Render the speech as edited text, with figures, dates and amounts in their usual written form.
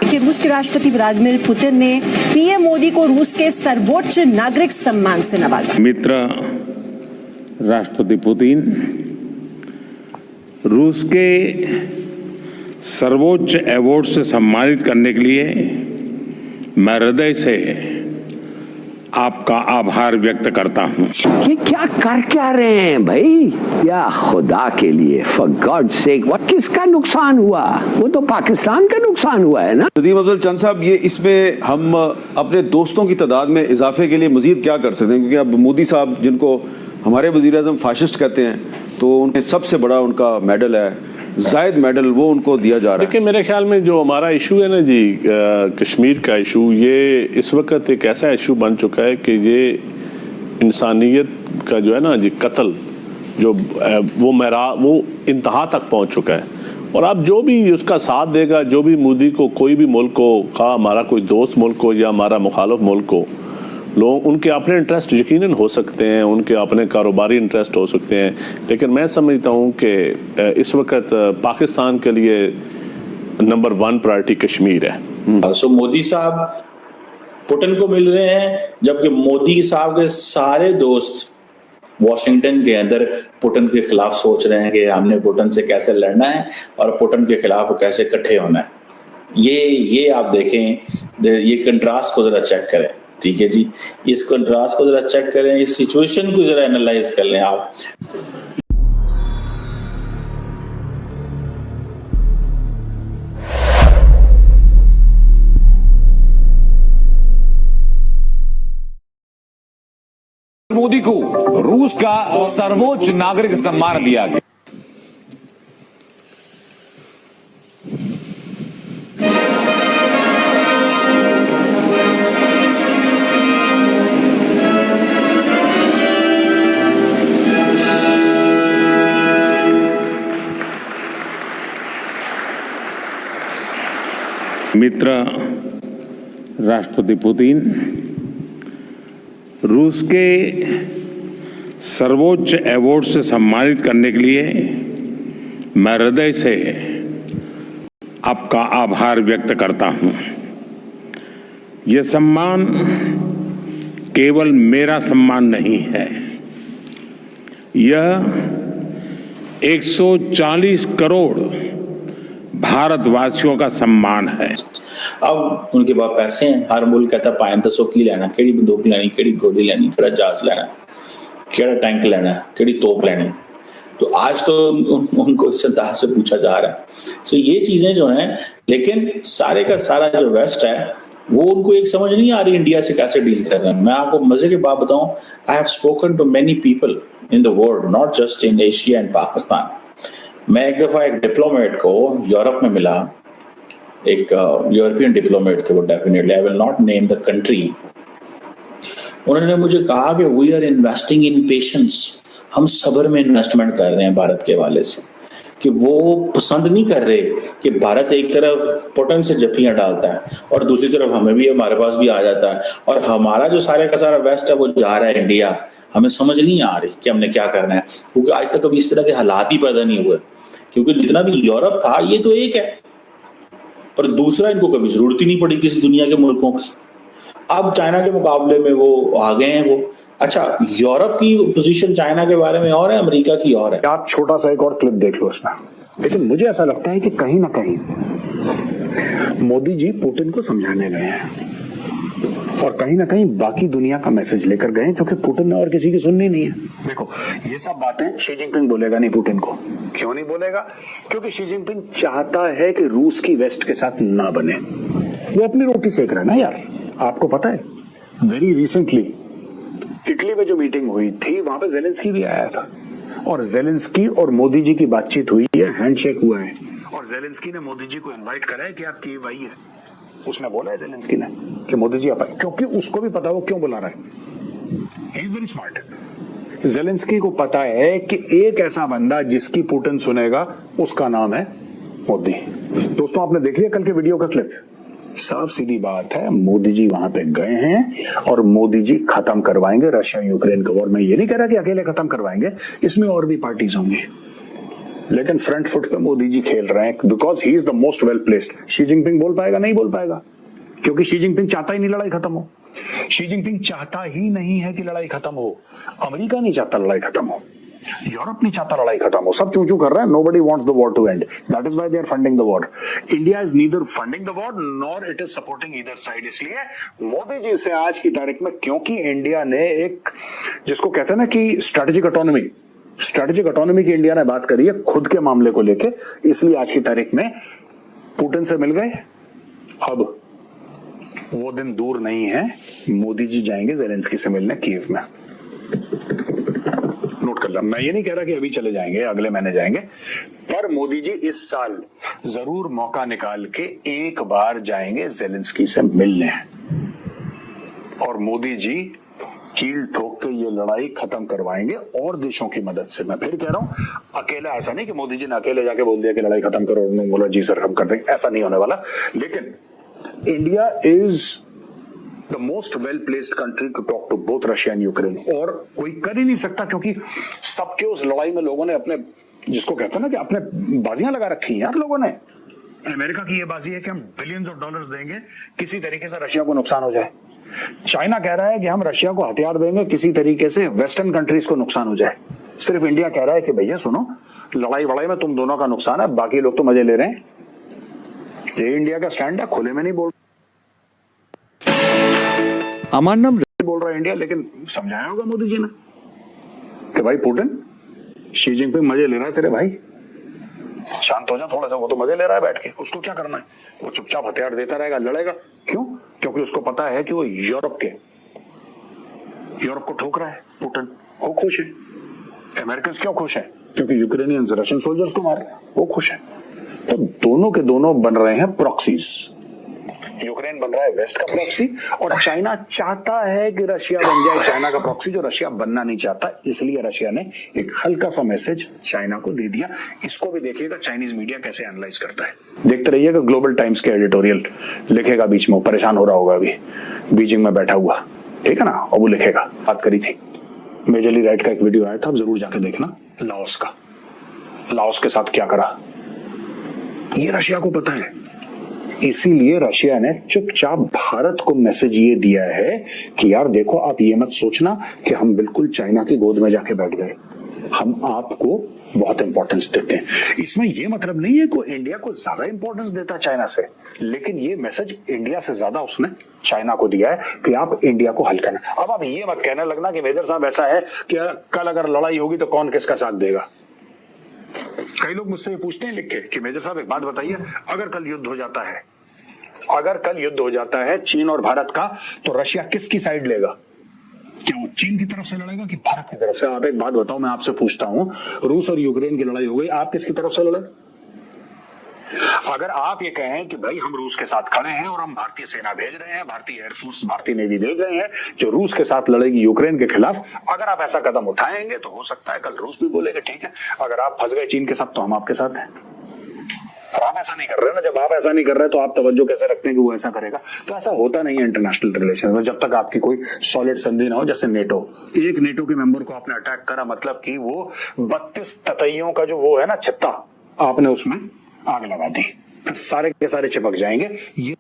कि रूस के राष्ट्रपति व्लादिमीर पुतिन ने पीएम मोदी को रूस के सर्वोच्च नागरिक सम्मान से नवाजा। मित्र राष्ट्रपति पुतिन रूस के सर्वोच्च अवार्ड से सम्मानित करने के लिए मैं हृदय से आपका आभार व्यक्त करता हूं। ये क्या रहे हैं भाई? या खुदा के लिए, फॉर गॉड सेक, किसका नुकसान हुआ? वो तो पाकिस्तान का नुकसान हुआ है ना। नदीम अफजल चंद साहब, ये इसमें हम अपने दोस्तों की तादाद में इजाफे के लिए मजीद क्या कर सकते हैं? क्योंकि अब मोदी साहब, जिनको हमारे वज़ीर-ए-आज़म फाशिस्ट कहते हैं, तो उनके सबसे बड़ा उनका मेडल है जायद मेडल, वो उनको दिया जा रहा है। देखिए, मेरे ख्याल में जो हमारा इशू है ना जी, कश्मीर का इशू, ये इस वक्त एक ऐसा इशू बन चुका है कि ये इंसानियत का जो है ना जी कत्ल, जो वो इंतहा तक पहुंच चुका है। और अब जो भी उसका साथ देगा, जो भी मोदी को, कोई भी मुल्क हो, खा हमारा कोई दोस्त मुल्क हो या हमारा मुखालिफ मुल्क हो, लोग उनके अपने इंटरेस्ट यकीनन हो सकते हैं, उनके अपने कारोबारी इंटरेस्ट हो सकते हैं, लेकिन मैं समझता हूं कि इस वक्त पाकिस्तान के लिए नंबर 1 प्रायोरिटी कश्मीर है। सो मोदी साहब पुतिन को मिल रहे हैं, जबकि मोदी साहब के सारे दोस्त वॉशिंगटन के अंदर पुतिन के खिलाफ सोच रहे हैं कि हमने पुतिन से कैसे लड़ना है और पुतिन के खिलाफ कैसे इकट्ठे होना है। ये आप देखें, ये कंट्रास्ट को जरा चेक करें। ठीक है जी, इस कंट्रास्ट को जरा चेक करें, इस सिचुएशन को जरा एनालाइज कर लें आप। मोदी को रूस का सर्वोच्च नागरिक सम्मान दिया गया। मित्र राष्ट्रपति पुतिन रूस के सर्वोच्च अवार्ड से सम्मानित करने के लिए मैं हृदय से आपका आभार व्यक्त करता हूं। यह सम्मान केवल मेरा सम्मान नहीं है, यह 140 करोड़ भारतवासियों का सम्मान है। अब उनके पास पैसे हैं, हर मुल्क कहता पायन दसो की लेना, केड़ी बंदूक लेनी, केड़ी गोली लेनी, केड़ा जहाज लेना, केड़ा टैंक लेना, केड़ी तोप लेनी। तो आज तो उनको इस अंदाज से पूछा जा रहा है। सो ये चीजें जो हैं, लेकिन सारे का सारा जो वेस्ट है वो उनको एक समझ नहीं आ रही इंडिया से कैसे डील कर रहे हैं। मैं आपको मजे की बात बताऊं, I have spoken to many people in the world, not just in Asia and Pakistan. मैं एक दफा एक डिप्लोमेट को यूरोप में मिला, एक यूरोपियन डिप्लोमेट थे वो, definitely I will not name the country. उन्होंने मुझे कहा कि we are investing in patience, हम सब्र में इन्वेस्टमेंट कर रहे हैं भारत के हवाले से, कि वो पसंद नहीं कर रहे कि भारत एक तरफ पुतिन से जफियां डालता है और दूसरी तरफ हमें भी, हमारे पास भी आ जाता है, और हमारा जो सारे का सारा वेस्ट है वो जा रहा है इंडिया। हमें समझ नहीं आ रही कि हमने क्या करना है, क्योंकि आज तक कभी इस तरह के हालात ही पैदा नहीं हुए। क्योंकि जितना भी यूरोप था ये तो एक है, और दूसरा इनको कभी जरूरत ही नहीं पड़ी किसी दुनिया के मुल्कों की। अब चाइना के मुकाबले में वो आ गए हैं। वो अच्छा, यूरोप की पोजीशन चाइना के बारे में और है, अमेरिका की और है। आप छोटा सा एक और क्लिप देख लो उसमें। लेकिन मुझे ऐसा लगता है कि कहीं ना कहीं मोदी जी पुतिन को समझाने गए हैं और कहीं ना कहीं बाकी दुनिया का मैसेज लेकर गए, क्योंकि पुतिन ने और किसी की सुननी नहीं है। देखो, ये सब बातें शी जिनपिंग बोलेगा नहीं पुतिन को। क्यों नहीं बोलेगा? क्योंकि शी जिनपिंग चाहता है कि रूस की वेस्ट के साथ ना बने। वो अपनी रोटी सेक रहा है ना यार। आपको पता है, वेरी रिसेंटली इटली में जो मीटिंग हुई थी, वहां पे जेलेंस्की भी आया था, और जेलेंस्की और मोदी जी की बातचीत हुई है, हैंडशेक हुआ है, और जेलेंस्की ने मोदी जी को इनवाइट करा है कि आप कीव आइए। उसने बोला है जेलेंस्की ने कि मोदी जी आप आइए, क्योंकि उसको भी पता है वो क्यों बुला रहा है। He is very smart. Zelensky को पता है कि एक ऐसा बंदा जिसकी पुतिन सुनेगा, उसका नाम है मोदी। दोस्तों, आपने देख लिया कल के वीडियो का क्लिप। साफ सीधी बात है, मोदी जी वहां पे गए हैं और मोदी जी खत्म करवाएंगे रशिया यूक्रेन का वॉर। मैं ये नहीं कह रहा कि अकेले खत्म करवाएंगे, इसमें और भी पार्टीज होंगी। लेकिन फ्रंट फुट पे मोदी जी खेल रहे हैं because he is the most well placed. Xi Jinping बोल पाएगा? नहीं बोल पाएगा, क्योंकि शी जिनपिंग चाहता ही नहीं लड़ाई खत्म हो। शी जिनपिंग चाहता ही नहीं है कि लड़ाई खत्म हो। अमेरिका नहीं चाहता लड़ाई खत्म हो, यूरोप नहीं चाहता लड़ाई खत्म हो। सब चू कर रहे हैं, nobody wants the war to end. That is why they are funding the war. India is neither funding the war nor it is supporting either side. इसलिए मोदी जी से आज की तारीख में, क्योंकि इंडिया ने एक जिसको कहते हैं ना कि स्ट्रेटेजिक ऑटोनॉमी की इंडिया ने बात करी है खुद के मामले को लेके, इसलिए आज की तारीख में पुतिन से मिल गए। अब वो दिन दूर नहीं है, मोदी जी जाएंगे जेलेंस्की से मिलने कीव में। नोट कर लो, मैं ये नहीं कह रहा कि अभी चले जाएंगे, अगले महीने जाएंगे, पर मोदी जी इस साल जरूर मौका निकाल के एक बार जाएंगे जेलेंस्की से मिलने। और मोदी जी कील ठोक के ये लड़ाई खत्म करवाएंगे और देशों की मदद से। मैं फिर कह रहा हूं, अकेला ऐसा नहीं कि मोदी जी ने अकेले जाके बोल दिया कि लड़ाई खत्म करो, उन्होंने बोला जी सर हम कर देंगे, ऐसा नहीं होने वाला। लेकिन India is the most well placed country to talk to both Russia and Ukraine, और कोई कर ही नहीं सकता, क्योंकि सबके उस लड़ाई में लोगों ने अपने, जिसको कहते हैं ना कि अपने बाजियां लगा रखी हैं यार लोगों ने। अमेरिका की ये बाजी है कि हम बिलियंस ऑफ डॉलर्स देंगे, किसी तरीके से रशिया को नुकसान हो जाए। चाइना कह रहा है कि हम रशिया को हथियार देंगे, किसी तरीके से वेस्टर्न कंट्रीज को नुकसान हो जाए। सिर्फ इंडिया कह रहा है कि भैया सुनो, लड़ाई वड़ाई में तुम दोनों का नुकसान है, बाकी लोग तो मजे ले रहे हैं। ये इंडिया का स्टैंड है, खुले में नहीं बोल আমার নাম बोल रहा है इंडिया, लेकिन समझाया होगा मोदी जी ने कि भाई पुतिन, शी जिनपिंग मजे ले रहा है तेरे भाई, शांत हो जा थोड़ा सा, वो तो मजे ले रहा है बैठ के, उसको क्या करना है, वो चुपचाप हथियार देता रहेगा, लड़ेगा क्यों? क्योंकि उसको पता है कि वो यूरोप को ठोक रहा है पुतिन, वो खुश है। अमेरिकन क्यों खुश है? क्योंकि यूक्रेनियंस रशियन सोल्जर्स को मार रहे हैं, वो खुश है। तो दोनों के दोनों बन रहे हैं प्रॉक्सीज। यूक्रेन बन रहा है वेस्ट का प्रॉक्सी, और चाइना चाहता है कि रशिया बन जाए चाइना का प्रॉक्सी, जो रशिया बनना नहीं चाहता। इसलिए रशिया ने एक हल्का सा मैसेज चाइना को दे दिया। इसको भी देखिएगा चाइनीज मीडिया कैसे एनालाइज करता है, देखते रहिएगा। ग्लोबल टाइम्स के एडिटोरियल लिखेगा बीच में, परेशान हो रहा होगा अभी बीजिंग में बैठा हुआ, ठीक है ना, और वो लिखेगा। बात करी थी मेजरली राइट का एक वीडियो आया था, आप जरूर जाके देखना, लाओस का। लाओस के साथ क्या करा ये रशिया को पता है, इसीलिए रशिया ने चुपचाप भारत को मैसेज ये दिया है कि यार देखो, आप ये मत सोचना कि हम बिल्कुल चाइना की गोद में जाके बैठ गए, हम आपको बहुत इंपॉर्टेंस देते हैं। इसमें ये मतलब नहीं है कि इंडिया को ज्यादा इंपॉर्टेंस देता है चाइना से, लेकिन ये मैसेज इंडिया से ज्यादा उसने चाइना को दिया है कि आप इंडिया को हल करना। अब आप ये मत कहने लगना कि मेजर साहब ऐसा है कि कल अगर लड़ाई होगी तो कौन किसका साथ देगा। कई लोग मुझसे पूछते हैं लिख के कि मेजर साहब एक बात बताइए, अगर कल युद्ध हो जाता है चीन और भारत का, तो रशिया किसकी साइड लेगा? क्या वो चीन की तरफ से लड़ेगा कि भारत की तरफ से? आप एक बात बताओ, मैं आपसे पूछता हूं, रूस और यूक्रेन की लड़ाई हो गई, आप किसकी तरफ से लड़े? अगर आप ये कहें कि भाई हम रूस के साथ खड़े हैं और हम भारतीय सेना भेज रहे हैं, भारतीय एयरफोर्स, भारतीय नेवी भेज रहे हैं जो रूस के साथ लड़ेगी यूक्रेन के खिलाफ, अगर आप ऐसा कदम उठाएंगे तो हो सकता है कल रूस भी बोलेगा ठीक है, अगर आप फंस गए चीन के साथ तो हम आपके साथ हैं। और आप ऐसा नहीं कर रहे ना, जब आप ऐसा नहीं कर रहे तो आप तवज्जो कैसे रखते हैं कि वो ऐसा करेगा? तो ऐसा होता नहीं है इंटरनेशनल रिलेशन में, जब तक आपकी कोई सॉलिड संधि ना हो। जैसे नेटो, एक नेटो के मेंबर को आपने अटैक करा, मतलब कि वो 32 ततैयों का जो वो है ना छत्ता, आपने उसमें आग लगा दी, फिर सारे के सारे चिपक जाएंगे। ये